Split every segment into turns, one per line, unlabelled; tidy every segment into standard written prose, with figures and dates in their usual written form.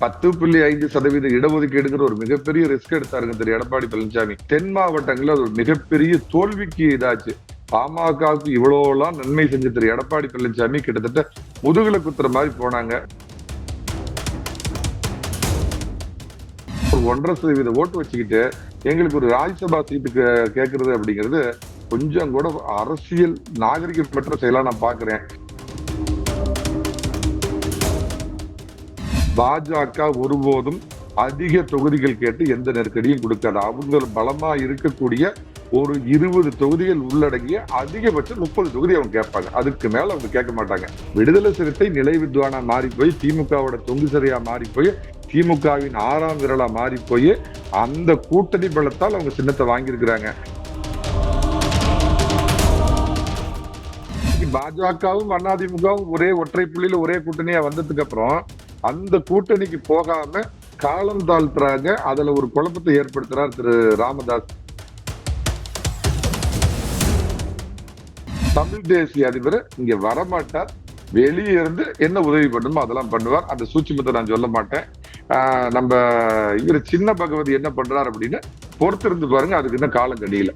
10.5% இடஒதுக்கீடுங்கிற ஒரு மிகப்பெரிய ரிஸ்க் எடுத்தாருங்க திரு எடப்பாடி பழனிசாமி. தென் மாவட்டங்கள்ல அது ஒரு மிகப்பெரிய தோல்விக்கு இதாச்சு. பாமகவுக்கு இவ்வளவுலாம் நன்மை செஞ்ச திரு எடப்பாடி பழனிசாமி கிட்டத்தட்ட முதுகுல குத்துற மாதிரி போனாங்க. ஒரு 1.5% ஓட்டு வச்சுக்கிட்டு எங்களுக்கு ஒரு ராஜ்யசபா சீட்டு கேட்கறது அப்படிங்கிறது கொஞ்சம் கூட அரசியல் நாகரிகமற்ற செயலா நான் பாக்குறேன். பாஜக ஒருபோதும் அதிக தொகுதிகள் கேட்டு எந்த நெருக்கடியும் கொடுக்காது. அவங்க பலமா இருக்கக்கூடிய ஒரு 20 தொகுதிகள் உள்ளடங்கிய அதிகபட்சம் 30 தொகுதி அவங்க கேட்பாங்க. அதுக்கு மேல அவங்க கேட்க மாட்டாங்க. விடுதலை சிறுத்தை நிலை வித்வானா மாறி போய் திமுகவோட தொங்கு சரியா மாறி போய் திமுகவின் 6ஆம் விரலா மாறி போய் அந்த கூட்டணி பலத்தால் அவங்க சின்னத்தை வாங்கியிருக்கிறாங்க. பாஜகவும் அதிமுகவும் ஒரே ஒற்றை புள்ளியில ஒரே கூட்டணியா வந்ததுக்கு அப்புறம் அந்த கூட்டணிக்கு போகாம காலம் தாழ்த்துறாங்க. அதுல ஒரு குழப்பத்தை ஏற்படுத்துறார் திரு ராமதாஸ். தமிழ் தேசிய அதிபர் இங்க வரமாட்டார். வெளியே இருந்து என்ன உதவி பண்ணுமோ அதெல்லாம் பண்ணுவார். அந்த சூட்சுமத்தை நான் சொல்ல மாட்டேன். நம்ம இவர் சின்ன பகவதி என்ன பண்றாரு அப்படின்னு பொறுத்திருந்து பாருங்க. அதுக்கு இன்னும் காலம் கடியில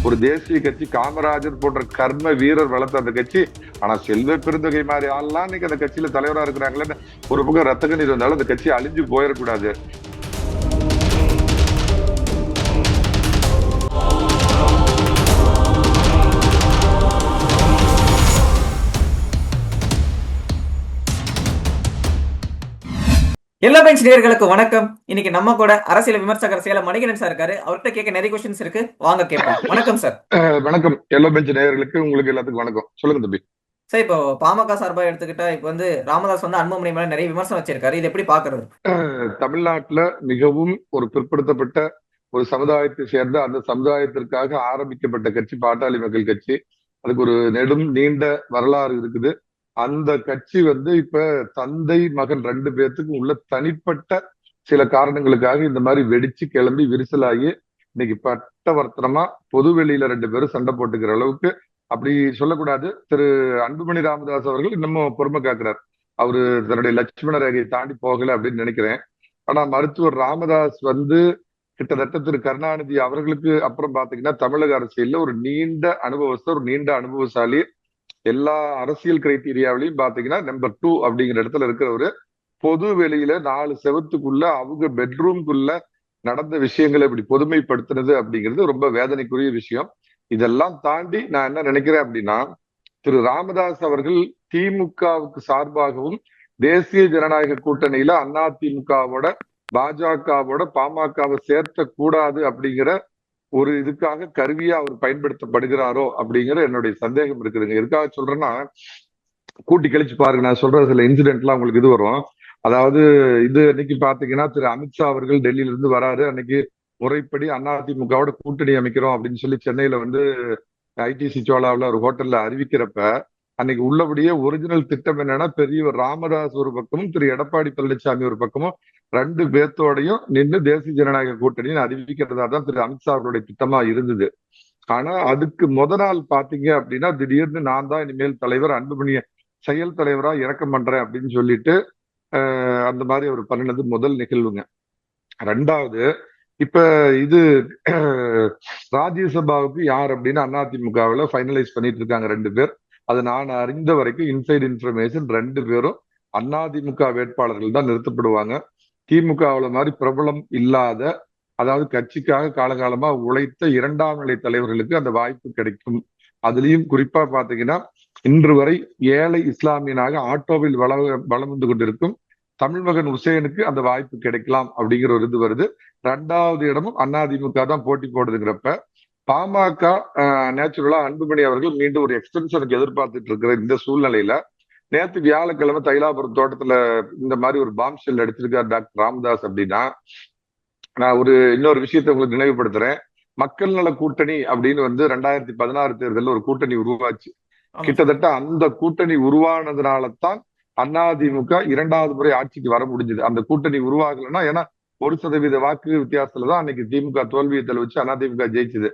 ஒரு தேசிய கட்சி, காமராஜர் போன்ற கர்ம வீரர் வளர்த்த அந்த கட்சி. ஆனா செல்வ பெருந்தகை மாதிரி ஆள்லாம் இன்னைக்கு அந்த கட்சியில தலைவரா இருக்கிறாங்களே. ஒரு பக்கம் ரத்த கண்ணீர் வந்தாலும் அந்த கட்சி அழிஞ்சு போயிடக்கூடாது.
எல்லா பெஞ்ச் நேயர்களுக்கு வணக்கம். இன்னைக்கு நம்ம கூட அரசியல் விமர்சகர் சேலம் மணிகண்டன் சார் இருக்காரு. அவர்கிட்ட கேட்க நிறைய கொஸ்டின்ஸ் இருக்கு, வாங்க கேட்போம். வணக்கம் சார்.
வணக்கம். எல்லா பெஞ்ச் நேயர்களுக்கு உங்களுக்கு எல்லாத்துக்கும் வணக்கம். சொல்லுங்க தம்பி.
சார், இப்போ பாமக சார்பா எடுத்துக்கிட்டா இப்போ ராமதாஸ் அன்புமணி மேல நிறைய விமர்சனம் வச்சிருக்காரு. இது எப்படி பாக்குறது?
தமிழ்நாட்டுல மிகவும் ஒரு பிற்படுத்தப்பட்ட ஒரு சமுதாயத்தை சேர்ந்த அந்த சமுதாயத்திற்காக ஆரம்பிக்கப்பட்ட கட்சி பாட்டாளி மக்கள் கட்சி. அதுக்கு ஒரு நீண்ட வரலாறு இருக்குது. அந்த கட்சி இப்ப தந்தை மகன் 2 பேர்த்துக்கு உள்ள தனிப்பட்ட சில காரணங்களுக்காக இந்த மாதிரி வெடிச்சு கிளம்பி விரிசலாகி இன்னைக்கு பட்டவர்த்தனமா பொது வெளியில 2 பேரும் சண்டை போட்டுக்கிற அளவுக்கு, அப்படி சொல்லக்கூடாது, திரு அன்புமணி ராமதாஸ் அவர்கள் இன்னமும் பொறுமை காக்குறார். அவரு தன்னுடைய லட்சுமண ரேகையை தாண்டி போகல அப்படின்னு நினைக்கிறேன். ஆனா மருத்துவர் ராமதாஸ் கிட்டத்தட்ட திரு கருணாநிதி அவர்களுக்கு அப்புறம் பாத்தீங்கன்னா தமிழக அரசியல்ல ஒரு நீண்ட அனுபவஸ்தர், ஒரு நீண்ட அனுபவசாலி. எல்லா அரசியல் கிரைட்டீரியாவிலையும் பாத்தீங்கன்னா நம்பர் 2 அப்படிங்கிற இடத்துல இருக்கிறவரு. பொது வெளியில 4 செவத்துக்குள்ள அவங்க பெட்ரூம்குள்ள நடந்த விஷயங்களை இப்படி பொதுமைப்படுத்தினது அப்படிங்கிறது ரொம்ப வேதனைக்குரிய விஷயம். இதெல்லாம் தாண்டி நான் என்ன நினைக்கிறேன் அப்படின்னா, திரு ராமதாஸ் அவர்கள் திமுகவுக்கு சார்பாகவும் தேசிய ஜனநாயக கூட்டணியில அதிமுகவோட பாஜகவோட பாமகவை சேர்த்த கூடாது அப்படிங்கிற ஒரு இதுக்காக கருவியா அவர் பயன்படுத்தப்படுகிறாரோ அப்படிங்கிற என்னுடைய சந்தேகம் இருக்குதுங்க. எதுக்காக சொல்றேன்னா, கூட்டி கழிச்சு பாருங்க. நான் சொல்ற சில இன்சிடென்ட்லாம் உங்களுக்கு இது வரும். அதாவது இது இன்னைக்கு பாத்தீங்கன்னா திரு அமித்ஷா அவர்கள் டெல்லியில இருந்து வராரு. அன்னைக்கு முறைப்படி அதிமுகவோட கூட்டணி அமைக்கிறோம் அப்படின்னு சொல்லி சென்னையில ஐடிசி சோலாவில் ஒரு ஹோட்டல்ல அறிவிக்கிறப்ப அன்னைக்கு உள்ளபடியே ஒரிஜினல் திட்டம் என்னன்னா, பெரியவர் ராமதாஸ் ஒரு பக்கமும் திரு எடப்பாடி பழனிசாமி ஒரு பக்கமும் 2 பேர்த்தோடையும் நின்று தேசிய ஜனநாயக கூட்டணியை அறிவிக்கிறதா தான் திரு அமித்ஷா அவருடைய திட்டமா இருந்தது. ஆனா அதுக்கு நாள் பாத்தீங்க அப்படின்னா திடீர்னு நான் தான் இனிமேல் தலைவர், அன்புமணிய செயல் தலைவரா இறக்கம் பண்றேன் அப்படின்னு சொல்லிட்டு அந்த மாதிரி அவர் பண்ணினது முதல் நிகழ்வுங்க. 2வது, இப்ப இது ராஜ்யசபாவுக்கு யார் அப்படின்னு அதிமுகவில் ஃபைனலைஸ் பண்ணிட்டு இருக்காங்க 2 பேர். அது நான் அறிந்த வரைக்கும் இன்சைட் இன்ஃபர்மேஷன் 2 பேரும் அதிமுக வேட்பாளர்கள் தான் நிறுத்தப்படுவாங்க. திமுகவுல மாதிரி பிரபலம் இல்லாத, அதாவது கட்சிக்காக காலகாலமா உழைத்த 2ஆம் நிலை தலைவர்களுக்கு அந்த வாய்ப்பு கிடைக்கும். அதுலயும் குறிப்பா பாத்தீங்கன்னா இன்று வரை ஏழை இஸ்லாமியனாக ஆட்டோவில் வலம் வந்து கொண்டிருக்கும் தமிழ் மகன் உசேனுக்கு அந்த வாய்ப்பு கிடைக்கலாம் அப்படிங்கிற ஒரு இது வருது. 2வது இடமும் அதிமுக தான் போட்டி போடுதுங்கிறப்ப பாமக நேச்சுரலா அன்புமணி அவர்கள் மீண்டும் ஒரு எக்ஸ்டென்ஷனுக்கு எதிர்பார்த்துட்டு இருக்கிற இந்த சூழ்நிலையில நேற்று வியாழக்கிழமை தைலாபுரம் தோட்டத்துல இந்த மாதிரி ஒரு பாம் ஷெல் அடிச்சிருக்காரு டாக்டர் ராமதாஸ். அப்படின்னா நான் இன்னொரு விஷயத்தை உங்களுக்கு நினைவுபடுத்துறேன். மக்கள் நல கூட்டணி அப்படின்னு 2016 தேர்தலில் ஒரு கூட்டணி உருவாச்சு. கிட்டத்தட்ட அந்த கூட்டணி உருவானதுனாலதான் அதிமுக 2வது முறை ஆட்சிக்கு வர முடிஞ்சது. அந்த கூட்டணி உருவாகலைன்னா, ஏன்னா 1% வாக்கு வித்தியாசத்துலதான் அன்னைக்கு திமுக தோல்வியை தழுவிச்சு அதிமுக ஜெயிச்சது.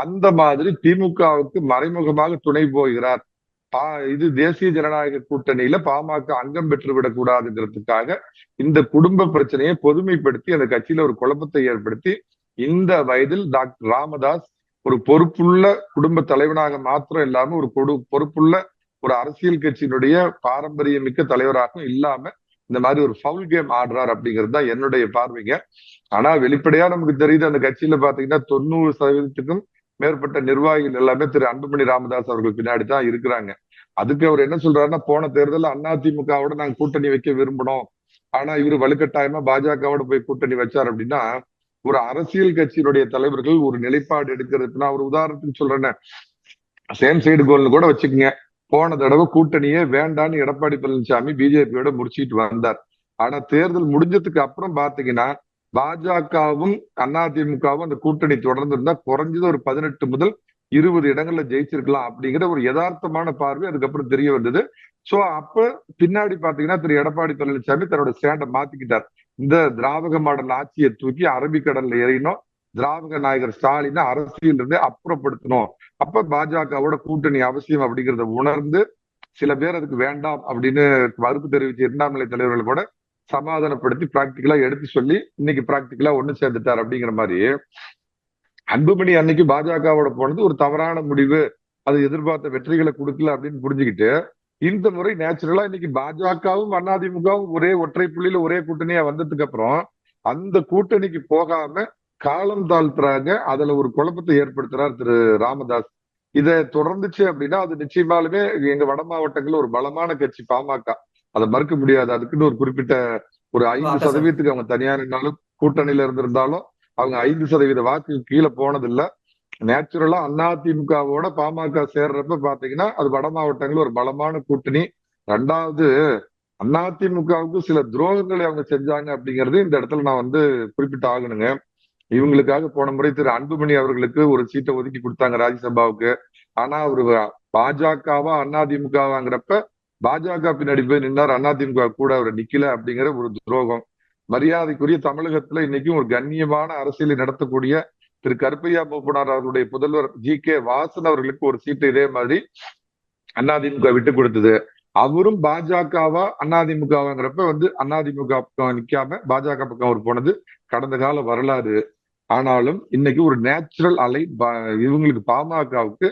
அந்த மாதிரி திமுகவுக்கு மறைமுகமாக துணை போகிறார் இது தேசிய ஜனநாயக கூட்டணியில பாமக அங்கம் பெற்றுவிடக் கூடாதுங்கிறதுக்காக இந்த குடும்ப பிரச்சனையை பொதுமைப்படுத்தி அந்த கட்சியில ஒரு குழப்பத்தை ஏற்படுத்தி இந்த வயதில் டாக்டர் ராமதாஸ் ஒரு பொறுப்புள்ள குடும்ப தலைவனாக மாத்திரம் இல்லாம ஒரு பொறுப்புள்ள ஒரு அரசியல் கட்சியினுடைய பாரம்பரியமிக்க தலைவராகவும் இல்லாம இந்த மாதிரி ஒரு ஃபவுல் கேம் ஆடுறார் அப்படிங்கிறது தான் என்னுடைய பார்வைங்க. ஆனா வெளிப்படையா நமக்கு தெரியுது அந்த கட்சியில பாத்தீங்கன்னா 90% மேற்பட்ட நிர்வாகிகள் எல்லாமே திரு அன்புமணி ராமதாஸ் அவர்கள் பின்னாடி தான் இருக்கிறாங்க. அதுக்கு அவர் என்ன சொல்றாருன்னா, போன தேர்தலில் அதிமுகவோட நாங்க கூட்டணி வைக்க விரும்பணும், ஆனா இவரு வலுக்கட்டாயமா பாஜகவோட போய் கூட்டணி வச்சார் அப்படின்னா, ஒரு அரசியல் கட்சியினுடைய தலைவர்கள் ஒரு நிலைப்பாடு எடுக்கிறதுனா, ஒரு உதாரணத்துக்கு சொல்றேன்னு சேம் சைடு கோல்னு கூட வச்சுக்கோங்க. போன தடவை கூட்டணியே வேண்டான்னு எடப்பாடி பழனிசாமி பிஜேபியோட முடிச்சிட்டு வந்தார். ஆனா தேர்தல் முடிஞ்சதுக்கு அப்புறம் பாத்தீங்கன்னா பாஜகவும் அதிமுகவும் அந்த கூட்டணி தொடர்ந்து இருந்தா குறைஞ்சது ஒரு 18 முதல் 20 இடங்கள்ல ஜெயிச்சிருக்கலாம் அப்படிங்கிற ஒரு யதார்த்தமான பார்வை அதுக்கப்புறம் தெரிய வந்தது. சோ அப்ப பின்னாடி பாத்தீங்கன்னா திரு எடப்பாடி பழனிசாமி தன்னோட ஸ்டாண்டை மாத்திக்கிட்டார். இந்த திராவிட மாடல் ஆட்சியை தூக்கி அரபிக்கடல்ல எறியணும், திராவிட நாயகர் ஸ்டாலினை அரசியல் இருந்து அப்புறப்படுத்தணும், அப்ப பாஜகவோட கூட்டணி அவசியம் அப்படிங்கிறத உணர்ந்து சில பேர் அதுக்கு வேண்டாம் அப்படின்னு மறுப்பு தெரிவிச்ச இரண்டாம் நிலை தலைவர்கள் கூட சமாதானப்படுத்தி பிராக்டிக்கலா எடுத்து சொல்லி இன்னைக்கு பிராக்டிக்கலா ஒண்ணு சேர்ந்துட்டார் அப்படிங்கிற மாதிரி அன்புமணி அன்னைக்கு பாஜகவோட போனது ஒரு தவறான முடிவு, அது எதிர்பார்த்த வெற்றிகளை கொடுக்கல அப்படின்னு புரிஞ்சுக்கிட்டு இந்த முறை நேச்சுரலா இன்னைக்கு பாஜகவும் அதிமுகவும் ஒரே ஒற்றை புள்ளியில ஒரே கூட்டணியா வந்ததுக்கு அப்புறம் அந்த கூட்டணிக்கு போகாம காலம் தாழ்த்துறாங்க. அதுல ஒரு குழப்பத்தை ஏற்படுத்துறார் திரு ராமதாஸ். இதை தொடர்ந்துச்சு அப்படின்னா அது நிச்சயமாலுமே எங்க வட மாவட்டங்கள்ல ஒரு பலமான கட்சி பாமக, அதை மறுக்க முடியாது. அதுக்குன்னு ஒரு குறிப்பிட்ட ஒரு 5% அவங்க தனியா நின்னாலும் கூட்டணியில இருந்திருந்தாலும் அவங்க 5% வாக்கு கீழே போனதில்லை. நேச்சுரலா அதிமுகவோட பாமக சேர்றப்ப பாத்தீங்கன்னா அது வட மாவட்டங்கள் ஒரு பலமான கூட்டணி. ரெண்டாவது அதிமுகவுக்கு சில துரோகங்களை அவங்க செஞ்சாங்க அப்படிங்கிறது இந்த இடத்துல நான் குறிப்பிட்டு ஆகணுங்க. இவங்களுக்காக போன முறை திரு அன்புமணி அவர்களுக்கு ஒரு சீட்டை ஒதுக்கி கொடுத்தாங்க ராஜ்யசபாவுக்கு. ஆனா அவரு பாஜகவா அதிமுகவாங்கிறப்ப பாஜக பின்னாடி போய் நின்னார், அதிமுக கூட அவர் நிக்கல அப்படிங்கிற ஒரு துரோகம். மரியாதைக்குரிய தமிழகத்துல இன்னைக்கும் ஒரு கண்ணியமான அரசியலை நடத்தக்கூடிய திரு கருப்பையா மூப்பனார் அவர்களுடைய புதல்வர் ஜி.கே. வாசன் அவர்களுக்கு ஒரு சீட்டு இதே மாதிரி அதிமுக விட்டு கொடுத்தது. அவரும் பாஜகவா அதிமுகவாங்கிறப்ப அதிமுக பக்கம் நிக்காம பாஜக பக்கம் அவர் போனது கடந்த கால வரலாறு. ஆனாலும் இன்னைக்கு ஒரு நேச்சுரல் அலை இவங்களுக்கு பாமகவுக்கு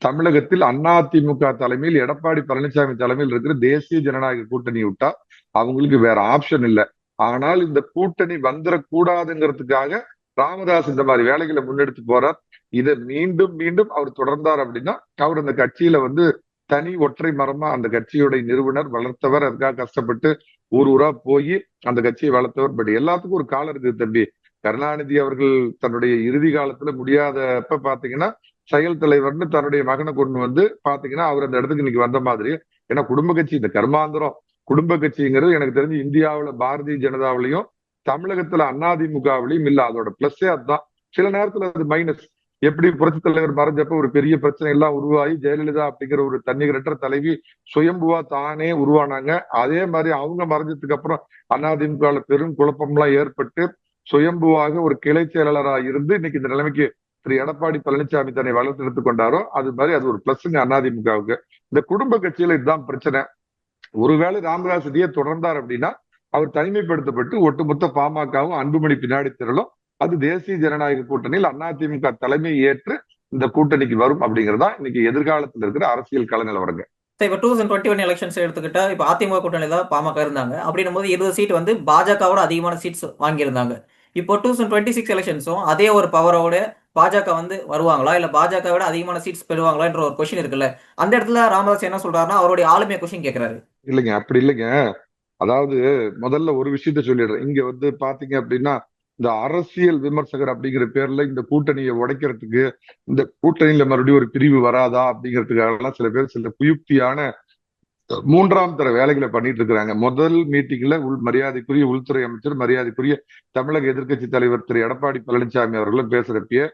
தமிழகத்தில் அதிமுக தலைமையில் எடப்பாடி பழனிசாமி தலைமையில் இருக்கிற தேசிய ஜனநாயக கூட்டணி விட்டா அவங்களுக்கு வேற ஆப்ஷன் இல்லை. ஆனால் இந்த கூட்டணி வந்துடக்கூடாதுங்கிறதுக்காக ராமதாஸ் இந்த மாதிரி வேலைகளை முன்னெடுத்து போறார். இதை மீண்டும் மீண்டும் அவர் தொடர்ந்தார் அப்படின்னா அவர் அந்த கட்சியில தனி ஒற்றை மரமா அந்த கட்சியோட நிறுவனர் வளர்த்தவர், அதுக்காக கஷ்டப்பட்டு ஊர் ஊரா போய் அந்த கட்சியை வளர்த்தவர். பட் எல்லாத்துக்கும் ஒரு காலம் இருக்குது தம்பி. கருணாநிதி அவர்கள் தன்னுடைய இறுதி காலத்துல முடியாதப்ப பாத்தீங்கன்னா செயல் தலைவர்னு தன்னுடைய மகனை கொண்டு பாத்தீங்கன்னா அவர் அந்த இடத்துக்கு இன்னைக்கு வந்த மாதிரி. ஏன்னா குடும்ப கட்சி, இந்த கர்மாந்திரம் குடும்ப கட்சிங்கிறது எனக்கு தெரிஞ்சு இந்தியாவுல பாரதிய ஜனதாவிலையும் தமிழகத்துல அதிமுகவிலையும் இல்ல. அதோட பிளஸ்ஸே அதுதான். சில நேரத்துல அது மைனஸ். எப்படி புரட்சி தலைவர் மறைஞ்சப்ப ஒரு பெரிய பிரச்சனை எல்லாம் உருவாகி ஜெயலலிதா அப்படிங்கிற ஒரு தன்னிகரற்ற தலைவி சுயம்புவா தானே உருவானாங்க. அதே மாதிரி அவங்க மறைஞ்சதுக்கு அப்புறம் அதிமுகவில் பெரும் குழப்பம்லாம் ஏற்பட்டு சுயம்புவாக ஒரு கிளை செயலாளராக இருந்து இன்னைக்கு இந்த நிலைமைக்கு திரு எடப்பாடி பழனிசாமி தன்னை வளர்த்து எடுத்துக் கொண்டாரோ அது மாதிரி அது ஒரு பிளஸ்ங்க அதிமுகவுக்கு. இந்த குடும்ப கட்சியில இதுதான் பிரச்சனை. ஒருவேளை ராமதாஸ் இதையே தொடர்ந்தார் அப்படின்னா அவர் தனிமைப்படுத்தப்பட்டு ஒட்டுமொத்த பாமகவும் அன்புமணி பின்னாடி திரளும். அது தேசிய ஜனநாயக கூட்டணியில் அதிமுக தலைமை ஏற்று இந்த கூட்டணிக்கு வரும் அப்படிங்கறதா இன்னைக்கு எதிர்காலத்தில் இருக்கிற அரசியல் கள நிலவரங்க.
இப்ப 2021 எலெக்ஷன்ஸ் எடுத்துக்கிட்டா இப்ப அதிமுக கூட்டணியில தான் பாமக இருந்தாங்க. அப்படின்னும் போது 20 சீட் பாஜகவோட அதிகமான சீட்ஸ் வாங்கியிருந்தாங்க. இப்போ 2026 எலெக்ஷன்ஸும் அதே ஒரு பவரோட பாஜக வருவாங்களா, இல்ல பாஜக விட அதிகமான சீட்ஸ் பெறுவாங்களா என்ற ஒரு கொஸ்டின் இருக்குல்ல. அந்த இடத்துல ராமதாஸ் என்ன சொல்றாருன்னா அவருடைய ஆளுமையை கொஸ்டின் கேட்கிறாரு.
இல்லைங்க, அப்படி இல்லைங்க. அதாவது முதல்ல ஒரு விஷயத்த சொல்லிடுறேன். இங்க பாத்தீங்க அப்படின்னா இந்த அரசியல் விமர்சகர் அப்படிங்கிற பேர்ல இந்த கூட்டணியை உடைக்கிறதுக்கு, இந்த கூட்டணியில மறுபடியும் ஒரு பிரிவு வராதா அப்படிங்கிறதுக்காக எல்லாம் சில பேர் சில குயுக்தியான 3ஆம் தர வேலைகளை பண்ணிட்டு இருக்கிறாங்க. முதல் மீட்டிங்ல மரியாதைக்குரிய உள்துறை அமைச்சர், மரியாதைக்குரிய தமிழக எதிர்க்கட்சி தலைவர் திரு எடப்பாடி பழனிசாமி அவர்களும் பேசுறப்பயே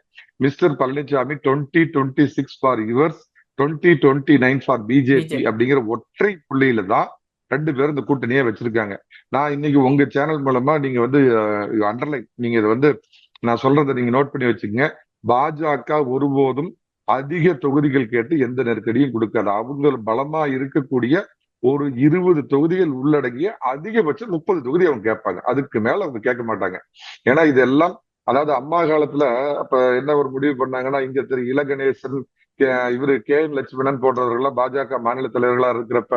mister Palaniswami 2026 for yours, 2029 for BJP அப்படிங்கிற ஒற்றை புள்ளியில தான் 2 பேரும் இந்த கூட்டணியே வச்சிருக்காங்க. நான் இன்னைக்கு உங்க சேனல் மூலமா நீங்க அண்டர்லைன், நீங்க இதை நான் சொல்றதை நீங்க நோட் பண்ணி வச்சுக்கோங்க. பாஜக ஒருபோதும் அதிக தொகுதிகள் கேட்டு எந்த நெருக்கடியும் கொடுக்காது. அவங்க பலமா இருக்கக்கூடிய ஒரு 20 தொகுதிகள் உள்ளடங்கிய அதிகபட்சம் 30 தொகுதி அவங்க கேட்பாங்க. அதுக்கு மேல அவங்க கேட்க மாட்டாங்க. ஏன்னா இதெல்லாம் அதாவது அம்மா காலத்துல அப்ப என்ன ஒரு முடிவு பண்ணாங்கன்னா, இங்க திரு இலகணேசன், இவரு என் லட்சுமணன் போன்றவர்கள்லாம் பாஜக மாநில தலைவர்களா இருக்கிறப்ப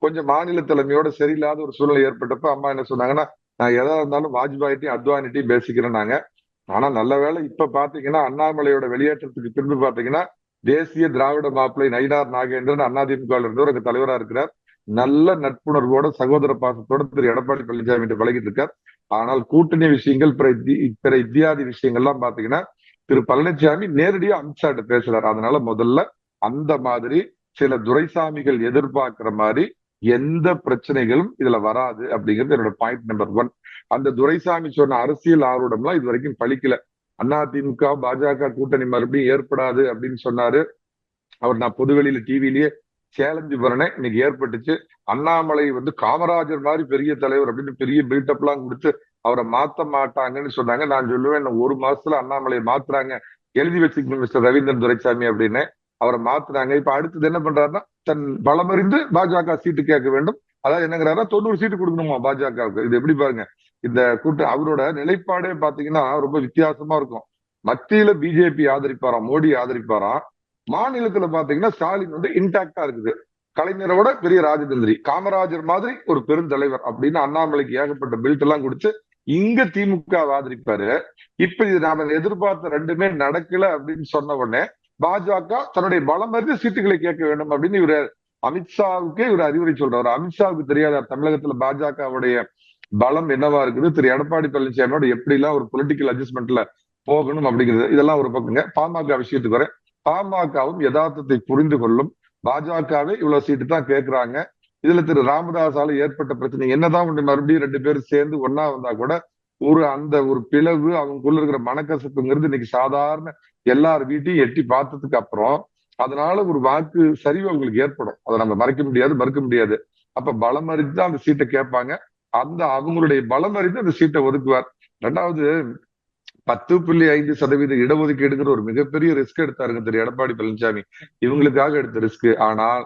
கொஞ்சம் மாநில தலைமையோட சரியில்லாத ஒரு சூழ்நிலை ஏற்பட்டப்ப அம்மா என்ன சொன்னாங்கன்னா, நான் எதா இருந்தாலும் வாஜ்பாயிட்டையும் அத்வானிட்டையும் பேசிக்கிறேன்னாங்க. ஆனா நல்ல வேளை இப்ப பாத்தீங்கன்னா அண்ணாமலையோட வெளியேற்றத்துக்கு பின்பு பாத்தீங்கன்னா தேசிய திராவிட மாப்பிள்ளை நயினார் நாகேந்திரன் அதிமுக இருந்தவர் எங்க தலைவரா இருக்கிறார். நல்ல நட்புணர்வோட சகோதர பாசத்தோட திரு எடப்பாடி பழனிசாமி பழகிட்டு இருக்கார். ஆனால் கூட்டணி விஷயங்கள் பிற இத்தியாதி விஷயங்கள்லாம் பாத்தீங்கன்னா திரு பழனிசாமி நேரடியா அமித்ஷாட்ட பேசுறாரு. அதனால முதல்ல அந்த மாதிரி சில துரைசாமிகள் எதிர்பார்க்கிற மாதிரி எந்த பிரச்சனைகளும் இதுல வராது அப்படிங்கிறது என்னோட பாயிண்ட் நம்பர் 1. அந்த துரைசாமி சொன்ன அரசியல் ஆர்வம்லாம் இது வரைக்கும் பலிக்கல. அதிமுக பாஜக கூட்டணி மறுபடியும் ஏற்படாது அப்படின்னு சொன்னாரு. அவர் நான் பொதுவெளியில டிவிலேயே சேலஞ்சு பண்ணேன். இன்னைக்கு ஏற்பட்டுச்சு. அண்ணாமலை காமராஜர் மாதிரி பெரிய தலைவர் அப்படின்னு பெரிய பில்டப் எல்லாம் கொடுத்து அவரை மாத்த மாட்டாங்கன்னு சொன்னாங்க. நான் சொல்லுவேன், இன்னும் 1 மாசத்துல அண்ணாமலையை மாத்துறாங்க, எழுதி வச்சுக்கணும் மிஸ்டர் ரவீந்திரன் துரைசாமி அப்படின்னு. அவரை மாத்துறாங்க. இப்ப அடுத்தது என்ன பண்றாருன்னா, தன் பலமறிந்து பாஜக சீட்டு கேட்க வேண்டும். அதாவது என்னங்கிறாருன்னா 90 சீட்டு கொடுக்கணுமா பாஜகவுக்கு. இது எப்படி பாருங்க, இந்த அவரோட நிலைப்பாடே பாத்தீங்கன்னா ரொம்ப வித்தியாசமா இருக்கும். மத்தியில பிஜேபி ஆதரிப்பாராம், மோடி ஆதரிப்பாராம். மாநிலத்துல பாத்தீங்கன்னா ஸ்டாலின் இன்டாக்டா இருக்குது. கலைஞரோட பெரிய ராஜதந்திரி, காமராஜர் மாதிரி ஒரு பெருந்தலைவர் அப்படின்னு அண்ணாமலைக்கு ஏகப்பட்ட பில்ட் எல்லாம் கொடுத்து இங்க திமுக ஆதரிப்பாரு. இப்ப இது நாம எதிர்பார்த்த ரெண்டுமே நடக்கல அப்படின்னு சொன்ன உடனே பாஜக தன்னுடைய பலம் அறிந்து சீட்டுகளை கேட்க வேண்டும் அப்படின்னு இவரு அமித்ஷாவுக்கே இவர் அறிவுரை சொல்றாரு. அமித்ஷாவுக்கு தெரியாத தமிழகத்துல பாஜகவுடைய பலம் என்னவா இருக்குது, திரு எடப்பாடி பழனிசாமியோட எப்படி எல்லாம் ஒரு பொலிட்டிக்கல் அட்ஜஸ்ட்மெண்ட்ல போகணும் அப்படிங்கிறது. இதெல்லாம் ஒரு பக்கங்க. பாமக விஷயத்துக்கு வரேன். பாமகவும் யதார்த்தத்தை புரிந்து கொள்ளும். பாஜகவே இவ்வளவு சீட்டு தான் கேட்கிறாங்க. இதுல திரு ராமதாசால ஏற்பட்ட பிரச்சனை என்னதான் மறுபடியும் 2 பேரும் சேர்ந்து ஒன்னா வந்தா கூட அந்த ஒரு பிளவு அவங்களுக்குள்ள இருக்கிற மனக்கசப்புங்கிறது இன்னைக்கு சாதாரண எல்லார் வீட்டையும் எட்டி பார்த்ததுக்கு அப்புறம் அதனால ஒரு வாக்கு சரிவு அவங்களுக்கு ஏற்படும். அதை நம்ம மறைக்க முடியாது, மறுக்க முடியாது. அப்ப பலம் அறிந்து தான் அந்த சீட்டை கேட்பாங்க. அவங்களுடைய பலம் அறிந்து அந்த சீட்டை ஒதுக்குவார். 2வது 10.5% இடஒதுக்கீடுங்கிற ஒரு மிகப்பெரிய ரிஸ்க் எடுத்தாருங்க திரு எடப்பாடி பழனிசாமி. இவங்களுக்காக எடுத்த ரிஸ்க். ஆனால்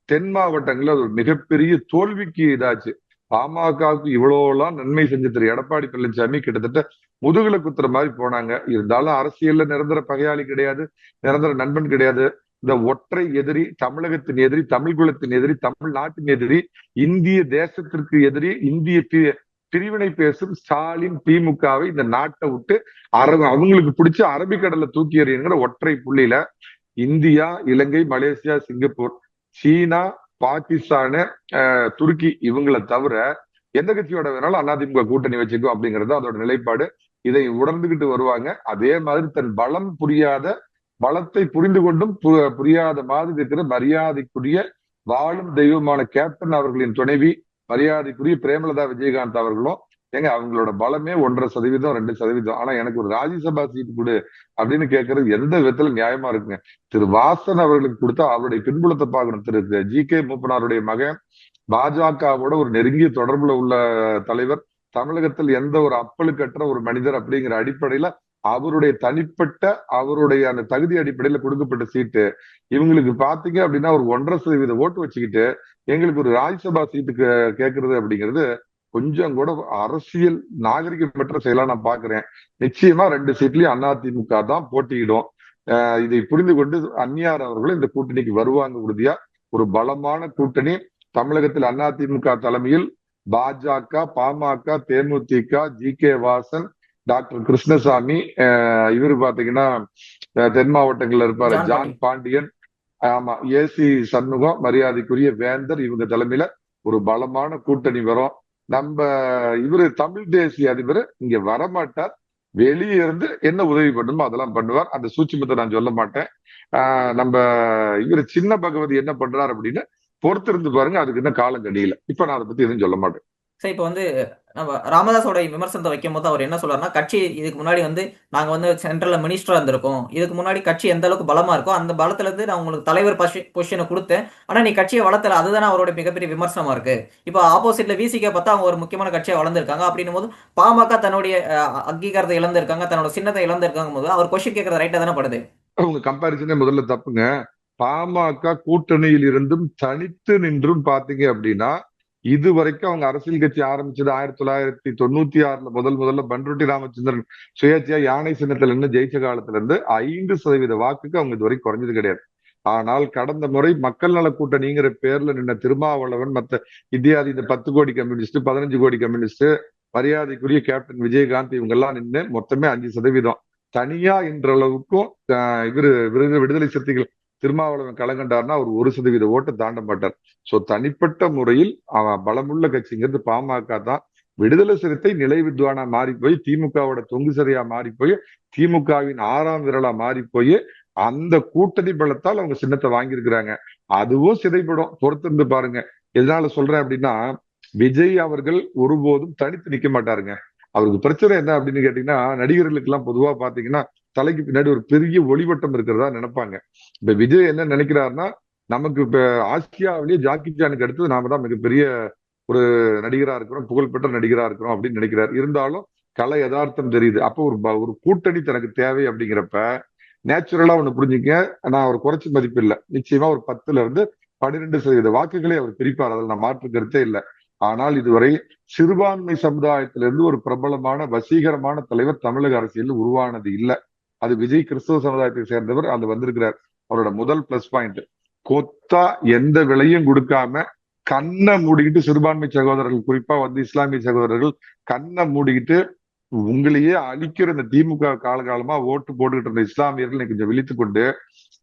தென் மாவட்டங்கள்ல அது ஒரு மிகப்பெரிய தோல்விக்கு இதாச்சு. பாமகவுக்கு இவ்வளவு எல்லாம் நன்மை செஞ்ச திரு எடப்பாடி பழனிசாமி கிட்டத்தட்ட முதுகுல குத்துற மாதிரி போனாங்க. இருந்தாலும் அரசியல்ல நிரந்தர பகையாளி கிடையாது, நிரந்தர நண்பன் கிடையாது. இந்த ஒற்றை எதிரி, தமிழகத்தின் எதிரி, தமிழ் குலத்தின் எதிரி, தமிழ்நாட்டின் எதிரி, இந்திய தேசத்திற்கு எதிரி, இந்திய பிரிவினை பேசும் ஸ்டாலின் திமுகவை இந்த நாட்டை விட்டு அவங்களுக்கு பிடிச்ச அரபிக்கடலை தூக்கி எறியுங்கிற ஒற்றை புள்ளியில இந்தியா, இலங்கை, மலேசியா, சிங்கப்பூர், சீனா, பாகிஸ்தானு, துருக்கி இவங்களை தவிர எந்த கட்சியோட வேணாலும் அதிமுக கூட்டணி வச்சுக்கும் அப்படிங்கிறது அதோட நிலைப்பாடு. இதை உணர்ந்துகிட்டு வருவாங்க. அதே மாதிரி தன் பலம் புரியாத, பலத்தை புரிந்து கொண்டும் புரியாத மாதிரி இருக்கிற மரியாதைக்குரிய வாழும் தெய்வமான கேப்டன் அவர்களின் துணைவி மரியாதைக்குரிய பிரேமலதா விஜயகாந்த் அவர்களும் அவங்களோட பலமே 1.5%, 2%. ஆனா எனக்கு ஒரு ராஜ்யசபா சீட்டு கொடு அப்படின்னு கேட்கறது எந்த விதத்துல நியாயமா இருக்குங்க? திரு வாசன் அவர்களுக்கு கொடுத்தா அவருடைய பின்புலத்தை பார்க்கணும். திரு ஜி.கே. மூப்பனாருடைய மகன் பாஜகவோட ஒரு நெருங்கிய தொடர்புல உள்ள தலைவர், தமிழகத்தில் எந்த ஒரு அப்பழுக்கற்ற ஒரு மனிதர் அப்படிங்கிற அடிப்படையில அவருடைய தனிப்பட்ட அவருடைய அந்த தகுதி அடிப்படையில கொடுக்கப்பட்ட சீட்டு. இவங்களுக்கு பாத்தீங்க அப்படின்னா ஒரு 1.5% ஓட்டு வச்சுக்கிட்டு எங்களுக்கு ஒரு ராஜ்யசபா சீட்டு கேட்கறது அப்படிங்கிறது கொஞ்சம் கூட அரசியல் நாகரிகமற்ற செயலா நான் பாக்குறேன். நிச்சயமா 2 சீட்லயும் அதிமுக தான் போட்டியிடும். இதை புரிந்து கொண்டு அந்நியார் அவர்களும் இந்த கூட்டணிக்கு வருவாங்க உறுதியா. ஒரு பலமான கூட்டணி தமிழகத்தில் அதிமுக தலைமையில் பாஜக, பாமக, தேமுதிக, ஜி.கே. வாசன், டாக்டர் கிருஷ்ணசாமி, இவரு பாத்தீங்கன்னா தென் மாவட்டங்கள்ல இருப்பாரு ஜான் பாண்டியன், ஆமா ஏசி சண்முகம், மரியாதைக்குரிய வேந்தர், இவங்க தலைமையில ஒரு பலமான கூட்டணி வரும். நம்ம இவரு தமிழ் தேசிய அதிபர் இங்க வரமாட்டார். வெளியே இருந்து என்ன உதவி பண்ணுமோ அதெல்லாம் பண்ணுவார். அந்த சூட்சுமத்தை நான் சொல்ல மாட்டேன். நம்ம இவரு சின்ன பகவதி என்ன பண்றாரு அப்படின்னு பொறுத்திருந்து பாருங்க. அதுக்கு இன்னும் காலம் கடியில. இப்ப நான் அதை பத்தி எதுவும் சொல்ல மாட்டேன்.
சரி, இப்போ நம்ம ராமதாஸோட விமர்சனத்தை வைக்கும் போது அவர் என்ன சொல்றாருன்னா, கட்சி இதுக்கு முன்னாடி நாங்க சென்ட்ரல்ல மினிஸ்டரா இருந்திருக்கோம். இதுக்கு முன்னாடி கட்சி எந்த அளவுக்கு பலமா இருக்கோ அந்த பலத்துல இருந்து நான் உங்களுக்கு தலைவர் பொசிஷனை கொடுத்தேன். ஆனா நீ கட்சியை வளர்த்தல. அதுதானே அவரோட மிகப்பெரிய விமர்சனமா இருக்கு. இப்போ ஆப்போசிட்ல விசிகே பார்த்தா அவங்க ஒரு முக்கியமான கட்சியா வளர்ந்துருக்காங்க. அப்படின்னும் போது பாமக தன்னுடைய அங்கீகாரத்தை இழந்திருக்காங்க, தன்னோட சின்னத்தை இழந்திருக்காங்க போது அவர் கொஸ்டின் கேட்கறது ரைட்டா தானே படுது.
அவங்க கம்பாரிசனே முதல்ல தப்புங்க. பாமக கூட்டணியில் இருந்தும் தனித்து நின்றும் பாத்தீங்க அப்படின்னா இதுவரைக்கும் அவங்க அரசியல் கட்சி ஆரம்பிச்சது 1996 முதல்ல பன்ருட்டி ராமச்சந்திரன் சுயேட்சையா யானை சின்னத்துல இருந்து ஜெயிச்ச காலத்துல இருந்து 5% வாக்குக்கு அவங்க இதுவரைக்கும் குறைஞ்சது கிடையாது. ஆனால் கடந்த முறை மக்கள் நல கூட்டணிங்கிற பேர்ல நின்ன திருமாவளவன் மத்த இந்தியாதி இந்த 10 கோடி கம்யூனிஸ்ட் 15 கோடி கம்யூனிஸ்ட் மரியாதைக்குரிய கேப்டன் விஜயகாந்த் இவங்க எல்லாம் நின்று மொத்தமே 5%. தனியா என்ற அளவுக்கும் விடுதலை சிறுத்தைகள் திருமாவளவன் களங்கண்டார்னா அவர் 1% ஓட்டை தாண்ட மாட்டார். சோ தனிப்பட்ட முறையில் அவன் பலமுள்ள கட்சிங்கிறது பாமக தான். விடுதலை சிறுத்தை நிலை வித்வானா மாறி போய் திமுகவோட தொங்கு சரியா மாறி போய் திமுகவின் 6ஆம் விரலா மாறி போய் அந்த கூட்டணி பலத்தால் அவங்க சின்னத்தை வாங்கியிருக்கிறாங்க. அதுவும் சிதைப்படும், பொறுத்திருந்து பாருங்க. எதனால சொல்றேன் அப்படின்னா விஜய் அவர்கள் ஒருபோதும் தனித்து நிக்க மாட்டாருங்க. அவருக்கு பிரச்சனை என்ன அப்படின்னு கேட்டீங்கன்னா நடிகர்களுக்கு எல்லாம் பொதுவா பாத்தீங்கன்னா தலைக்கு பின்னாடி ஒரு பெரிய ஒளிவட்டம் இருக்கிறதா நினைப்பாங்க. இப்ப விஜய் என்ன நினைக்கிறாருன்னா நமக்கு இப்ப ஆசியாவிலேயே ஜாக்கி சானுக்கு அடுத்து நாம தான் மிகப்பெரிய ஒரு நடிகரா இருக்கிறோம், புகழ்பெற்ற நடிகரா இருக்கிறோம் அப்படின்னு நினைக்கிறார். இருந்தாலும் கலை யதார்த்தம் தெரியுது. அப்போ ஒரு கூட்டணி தனக்கு தேவை அப்படிங்கிறப்ப நேச்சுரலா ஒண்ணு புரிஞ்சுக்க, நான் ஒரு குறைச்சி மதிப்பு இல்லை, நிச்சயமா ஒரு 10% வாக்குகளை அவர் பிரிப்பார், அதில் நான் மாற்று கருத்தே இல்லை. ஆனால் இதுவரை சிறுபான்மை சமுதாயத்திலிருந்து ஒரு பிரபலமான வசீகரமான தலைவர் தமிழக அரசியல் உருவானது இல்லை. அது விஜய் கிறிஸ்தவ சமுதாயத்தை சேர்ந்தவர், அது வந்திருக்கிறார். அவரோட முதல் பிளஸ் பாயிண்ட் கொத்தா எந்த விலையும் கொடுக்காம கண்ணை மூடிக்கிட்டு சிறுபான்மை சகோதரர்கள், குறிப்பா இஸ்லாமிய சகோதரர்கள் கண்ணை மூடிக்கிட்டு உங்களையே அழிக்கிற இந்த திமுக காலகாலமா ஓட்டு போட்டுக்கிட்டு இருந்த இஸ்லாமியர்கள் கொஞ்சம் விழித்து கொண்டு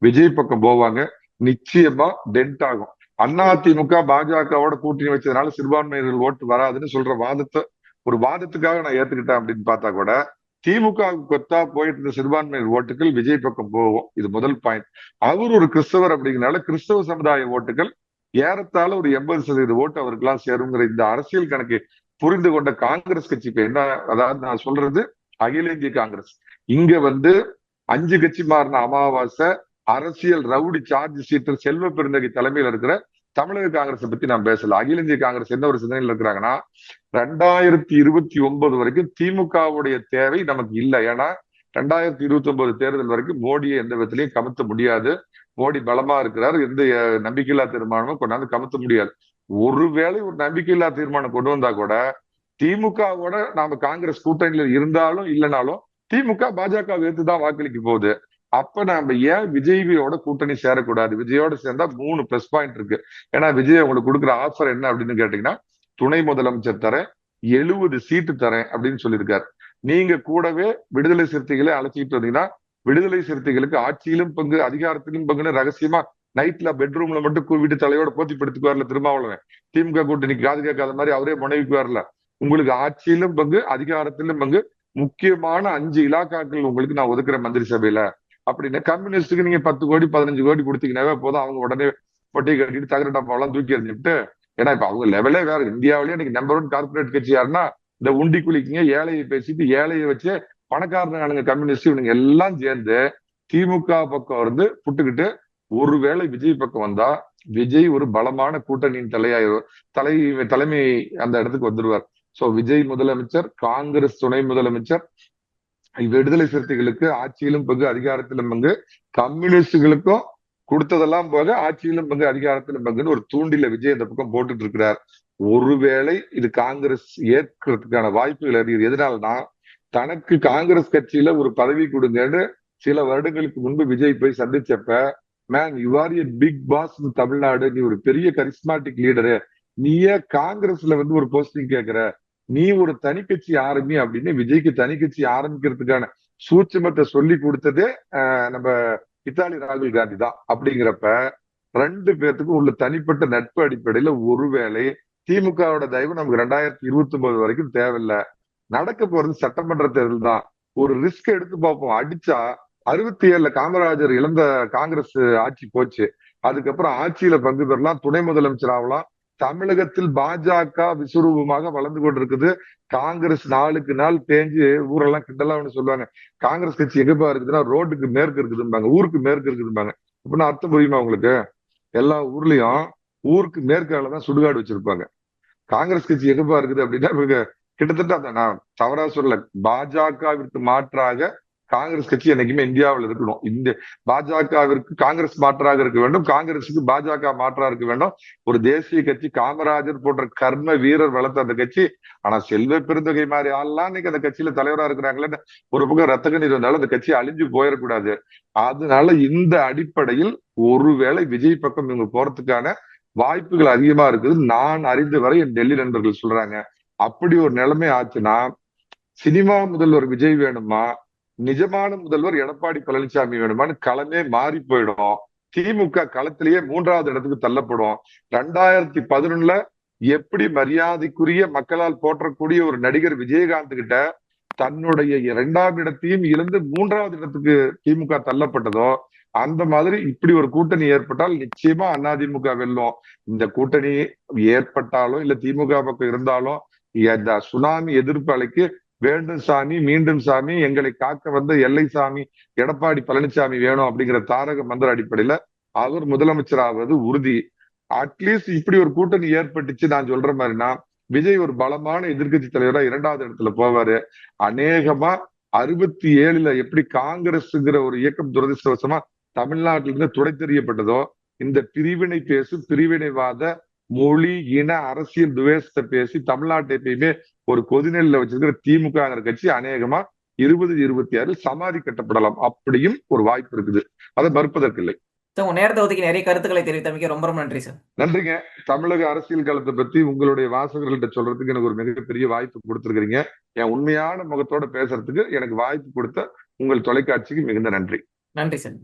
விஜய் பக்கம் போவாங்க. நிச்சயமா டென்ட் ஆகும். அதிமுக பாஜகவோட கூட்டணி வச்சதுனால சிறுபான்மையினர்கள் ஓட்டு வராதுன்னு சொல்ற ஒரு வாதத்துக்காக நான் ஏத்துக்கிட்டேன் அப்படின்னு பார்த்தா கூட திமுக கொத்தா போயிட்டு இருந்த சிறுபான்மையினர் ஓட்டுகள் விஜய் பக்கம் போகும். இது முதல் பாயிண்ட். அவர் ஒரு கிறிஸ்தவர் அப்படிங்கிறனால கிறிஸ்தவ சமுதாய ஓட்டுகள் ஏறத்தாழ ஒரு 80% ஓட்டு அவருக்கெல்லாம் சேருங்கிற இந்த அரசியல் கணக்கு புரிந்து கொண்ட காங்கிரஸ் கட்சி இப்ப என்ன, அதாவது நான் சொல்றது அகில இந்திய காங்கிரஸ், இங்க 5 கட்சி மாறின அமாவாசை அரசியல் rowdy charge seater Selva Perunthagai தலைமையில் இருக்கிற தமிழக காங்கிரஸை பத்தி நான் பேசல. அகில இந்திய காங்கிரஸ் என்ன ஒரு சிந்தனையில் இருக்கிறாங்கன்னா 2029 வரைக்கும் திமுகவுடைய தேவை நமக்கு இல்லை. ஏன்னா 2029 தேர்தல் வரைக்கும் மோடியை எந்த விதத்திலையும் கமத்த முடியாது. மோடி பலமா இருக்கிறார், எந்த நம்பிக்கையில்லா தீர்மானமும் கொண்டாந்து கமத்த முடியாது. ஒருவேளை ஒரு நம்பிக்கையில்லா தீர்மானம் கொண்டு வந்தா கூட திமுகவோட நாம காங்கிரஸ் கூட்டணியில இருந்தாலும் இல்லைனாலும் திமுக பாஜக ஏத்துதான் வாக்களிக்க போகுது. அப்ப நாம ஏன் விஜயோட கூட்டணி சேரக்கூடாது? விஜயோட சேர்ந்தா 3 பிளஸ் பாயிண்ட் இருக்கு. ஏன்னா விஜய் உங்களுக்கு கொடுக்குற ஆஃபர் என்ன அப்படின்னு கேட்டீங்கன்னா துணை முதலமைச்சர் தரேன், 70 சீட்டு தரேன் அப்படின்னு சொல்லியிருக்காரு. நீங்க கூடவே விடுதலை சிறுத்தைகளை அழைச்சிட்டு வந்தீங்கன்னா விடுதலை சிறுத்தைகளுக்கு ஆட்சியிலும் பங்கு அதிகாரத்திலும் பங்குன்னு ரகசியமா நைட்ல பெட்ரூம்ல மட்டும் வீட்டு தலையோட போத்தி படுத்துக்குவார்ல திருமாவளவன். திமுக கூட்டணிக்கு காது கேட்காத மாதிரி அவரே முனைவிக்குவார்ல. உங்களுக்கு ஆட்சியிலும் பங்கு அதிகாரத்திலும் பங்கு, முக்கியமான 5 இலாக்காக்கள் உங்களுக்கு நான் ஒதுக்குற மந்திரி சபையில அப்படின்னு. கம்யூனிஸ்டுக்கு நீங்க 10 கோடி 15 கோடி கொடுத்தீங்கன்னாவே போதும், அவங்க உடனே பொட்டி கட்டிட்டு தகர டப்பாவெல்லாம் தூக்கி எறிஞ்சுட்டு. ஏன்னா இப்ப அவங்க லெவலே வேற. இந்தியாவிலேயே இன்னைக்கு நம்பர் 1 கார்பரேட் கட்சி யாருன்னா இந்த உண்டி குளிக்குங்க, ஏழையை பேசிட்டு ஏழையை வச்சு பணக்காரனுங்க கம்யூனிஸ்ட் இவனுங்க எல்லாம் சேர்ந்து திமுக பக்கம் புட்டுக்கிட்டு ஒருவேளை விஜய் பக்கம் வந்தா விஜய் ஒரு பலமான கூட்டணியின் தலைமை அந்த இடத்துக்கு வந்துருவார். சோ விஜய் முதலமைச்சர், காங்கிரஸ் துணை முதலமைச்சர், விடுதலை சிறுத்தைகளுக்கு ஆட்சியிலும் பங்கு அதிகாரத்திலும் பங்கு, கம்யூனிஸ்டுகளுக்கும் கொடுத்ததெல்லாம் போக ஆட்சியிலும் பங்கு அதிகாரத்திலும் பங்குன்னு ஒரு தூண்டில விஜய் இந்த பக்கம் போட்டுட்டு இருக்கிறார். ஒருவேளை இது காங்கிரஸ் ஏற்கிறதுக்கான வாய்ப்புகள் அறியுது. எதனாலனா தனக்கு காங்கிரஸ் கட்சியில ஒரு பதவி கொடுங்கன்னு சில வருடங்களுக்கு முன்பு விஜய் போய் சந்திச்சப்ப, man you are a big boss in Tamil Nadu, நீ ஒரு பெரிய கரிஸ்மாட்டிக் லீடரு, நீயே காங்கிரஸ்ல ஒரு போஸ்டிங் கேட்கிற, நீ ஒரு தனி கட்சி ஆரம்பி அப்படின்னு விஜய்க்கு தனி கட்சி ஆரம்பிக்கிறதுக்கான சூட்சமத்தை சொல்லி கொடுத்ததே நம்ம இத்தாலி ராகுல் காந்தி தான். அப்படிங்கிறப்ப 2 பேர்த்துக்கும் உள்ள தனிப்பட்ட நட்பு அடிப்படையில ஒருவேளை திமுகவோட தயவு நமக்கு 2029 வரைக்கும் தேவையில்லை. நடக்க போறது சட்டமன்ற தேர்தல் தான். ஒரு ரிஸ்க் எடுத்து பார்ப்போம். அடிச்சா 67 காமராஜர் இழந்த காங்கிரஸ் ஆட்சி போச்சு. அதுக்கப்புறம் ஆட்சியில பங்கு பெறலாம், துணை முதலமைச்சர் ஆகலாம். தமிழகத்தில் பாஜக விஸ்வரூபமாக வளர்ந்து கொண்டிருக்குது. காங்கிரஸ் நாளுக்கு நாள் தேஞ்சு ஊரெல்லாம் கிண்டலாம் சொல்லுவாங்க. காங்கிரஸ் கட்சி எங்கப்பா இருக்குதுன்னா ரோட்டுக்கு மேற்கு இருக்குதும்பாங்க, ஊருக்கு மேற்கு இருக்குதும்பாங்க. அப்படின்னா அர்த்தம் புரியுமா உங்களுக்கு? எல்லா ஊர்லயும் ஊருக்கு மேற்காலதான் சுடுகாடு வச்சிருப்பாங்க. காங்கிரஸ் கட்சி எங்கப்பா இருக்குது அப்படின்னா கிட்டத்தட்ட நான் தவறா சொல்லல, பாஜகவிற்கு மாற்றாக காங்கிரஸ் கட்சி என்னைக்குமே இந்தியாவில் இருக்கணும். இந்த பாஜகவிற்கு காங்கிரஸ் மாற்றாக இருக்க வேண்டும், காங்கிரசுக்கு பாஜக மாற்றா இருக்க வேண்டும். ஒரு தேசிய கட்சி, காமராஜர் போன்ற கர்ம வீரர் வளர்த்த அந்த கட்சி. ஆனா செல்வ பெருந்தகை மாதிரி ஆள்லாம் இன்னைக்கு அந்த கட்சியில தலைவரா இருக்கிறாங்களே, ஒரு பக்கம் ரத்த கண்ணீர் வந்தாலும் அந்த கட்சி அழிஞ்சு போயிடக்கூடாது. அதனால இந்த அடிப்படையில் ஒருவேளை விஜய் பக்கம் இவங்க போறதுக்கான வாய்ப்புகள் அதிகமா இருக்குது. நான் அறிந்த வரை என் டெல்லி நண்பர்கள் சொல்றாங்க. அப்படி ஒரு நிலைமை ஆச்சுன்னா சினிமா முதல்வர் விஜய் வேணுமா, நிஜமான முதல்வர் எடப்பாடி பழனிசாமி வேணுமான்னு களமே மாறி போயிடும். திமுக களத்திலேயே 3வது இடத்துக்கு தள்ளப்படும். 2011 எப்படி மரியாதைக்குரிய மக்களால் போற்றக்கூடிய ஒரு நடிகர் விஜயகாந்த் கிட்ட தன்னுடைய 2ஆம் இடத்தையும் இழந்து 3வது இடத்துக்கு திமுக தள்ளப்பட்டதோ, அந்த மாதிரி இப்படி ஒரு கூட்டணி ஏற்பட்டால் நிச்சயமா அதிமுக வெல்லும். இந்த கூட்டணி ஏற்பட்டாலும் இல்ல திமுக பக்கம் இருந்தாலும் இந்த சுனாமி எதிர்ப்பு அலைக்கு வேண்டும் சாமி, மீண்டும் சாமி, எங்களை காக்க வந்த எல்லை சாமி எடப்பாடி பழனிசாமி வேணும் அப்படிங்கிற தாரக மந்திர அடிப்படையில அவர் முதலமைச்சராவது உறுதி. அட்லீஸ்ட் இப்படி ஒரு கூட்டணி ஏற்பட்டுச்சு நான் சொல்ற மாதிரினா விஜய் ஒரு பலமான எதிர்க்கட்சி தலைவரா 2வது இடத்துல போவாரு. அநேகமா 67 எப்படி காங்கிரஸ்ங்கிற ஒரு இயக்கம் துரதிருஷ்டவசமா தமிழ்நாட்டில இருந்து துடை தெரியப்பட்டதோ, இந்த பிரிவினை பேசும் பிரிவினைவாத மொழி இன அரசியல் துவேஷத்தை பேசி தமிழ்நாட்டை எப்பயுமே ஒரு கொதிநெல்ல வச்சிருக்கிற திமுக கட்சி அநேகமா 2026 சமாதி கட்டப்படலாம். அப்படியும் ஒரு வாய்ப்பு இருக்குது. அதை மறுப்பதற்கில்லை.
சார், உங்க நேரத்தை ஒதுக்கி நிறைய கருத்துக்களை தெரிவித்தமைக்கு ரொம்ப ரொம்ப நன்றி சார்.
நன்றிங்க. தமிழக அரசியல் களத்தை பத்தி உங்களுடைய வாசகர்கள்ட்ட சொல்றதுக்கு எனக்கு ஒரு மிகப்பெரிய வாய்ப்பு கொடுத்திருக்கிறீங்க. என் உண்மையான முகத்தோட பேசுறதுக்கு எனக்கு வாய்ப்பு கொடுத்த உங்கள் தொலைக்காட்சிக்கு மிகுந்த நன்றி.
நன்றி சார்.